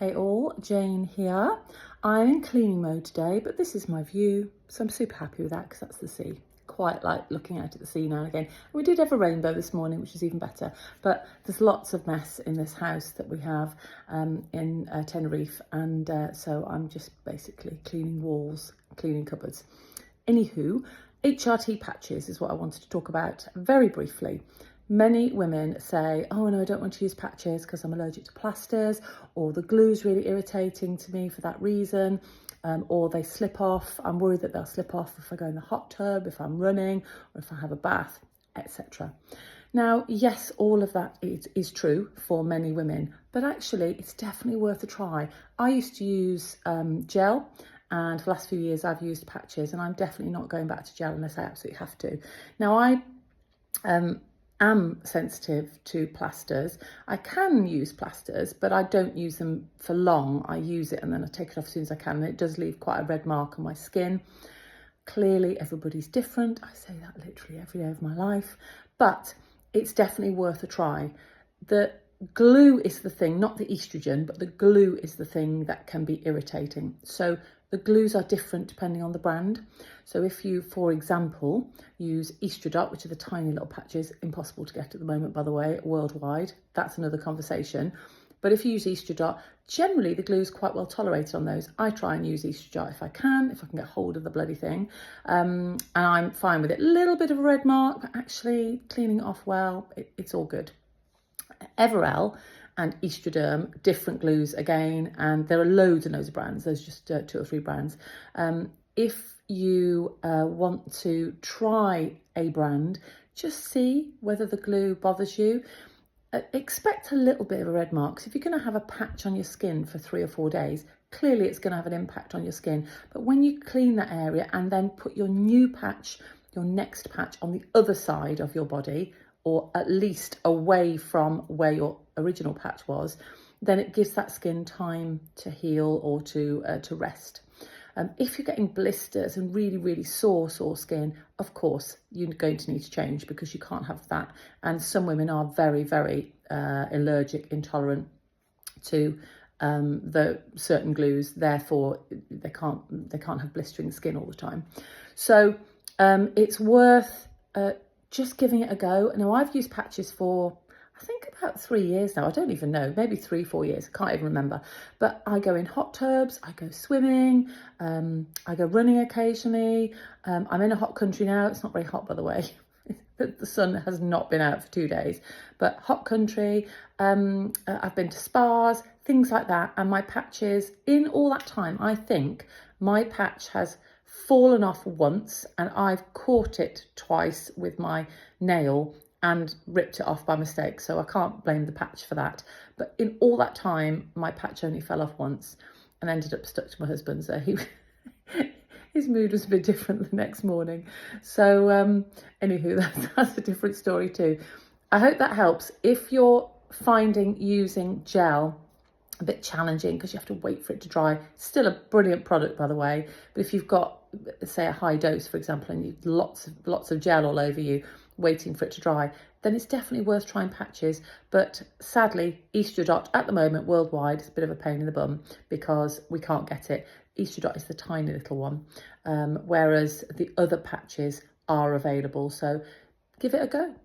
Hey all, Jane here. I'm in cleaning mode today, but this is my view, so I'm super happy with that because that's the sea. Quite like looking out at the sea now and again. And we did have a rainbow this morning, which is even better, but there's lots of mess in this house that we have in Tenerife, and so I'm just basically cleaning walls, cleaning cupboards. Anywho, HRT patches is what I wanted to talk about very briefly. Many women say, oh no, I don't want to use patches because I'm allergic to plasters, or the glue's really irritating to me for that reason, or they slip off. I'm worried that they'll slip off if I go in the hot tub, if I'm running, or if I have a bath, etc. Now, yes, all of that is true for many women, but actually it's definitely worth a try. I used to use gel, and for the last few years I've used patches, and I'm definitely not going back to gel unless I absolutely have to. Now, I am sensitive to plasters. I can use plasters, but I don't use them for long. I use it and then I take it off as soon as I can, and it does leave quite a red mark on my skin. Clearly everybody's different. I say that literally every day of my life, but it's definitely worth a try. The glue is the thing, not the estrogen, but the glue is the thing that can be irritating. So the glues are different depending on the brand. So if you, for example, use Estradot, which are the tiny little patches, impossible to get at the moment, by the way, worldwide, that's another conversation. But if you use Estradot, generally the glue is quite well tolerated on those. I try and use Estradot if I can get hold of the bloody thing. And I'm fine with it. A little bit of a red mark, but actually cleaning it off well, it's all good. Everel and Estroderm, different glues again, and there are loads and loads of brands. There's just 2 or 3 brands. If you want to try a brand, just see whether the glue bothers you. Expect a little bit of a red mark. So if you're going to have a patch on your skin for 3 or 4 days, clearly it's going to have an impact on your skin. But when you clean that area and then put your new patch, your next patch on the other side of your body, or at least away from where your original patch was, then it gives that skin time to heal or to rest. If you're getting blisters and really, really sore skin, of course, you're going to need to change because you can't have that. And some women are very, very allergic, intolerant to the certain glues. Therefore, they can't have blistering skin all the time. So it's worth just giving it a go. Now, I've used patches for, I think, about 3 years now. I don't even know, maybe 3-4 years. I can't even remember. But I go in hot tubs, I go swimming, I go running occasionally. I'm in a hot country now. It's not very hot, by the way. The sun has not been out for 2 days, but hot country. I've been to spas, things like that. And my patches, in all that time, I think my patch has fallen off once, and I've caught it twice with my nail and ripped it off by mistake. So I can't blame the patch for that. But in all that time, my patch only fell off once and ended up stuck to my husband. So his mood was a bit different the next morning. So anywho, that's a different story too. I hope that helps. If you're finding using gel a bit challenging because you have to wait for it to dry, still a brilliant product, by the way. But if you've got, say, a high dose, for example, and you've lots of gel all over you waiting for it to dry, then it's definitely worth trying patches. But sadly, Estradot at the moment worldwide is a bit of a pain in the bum because we can't get it. Estradot is the tiny little one, whereas the other patches are available. So give it a go.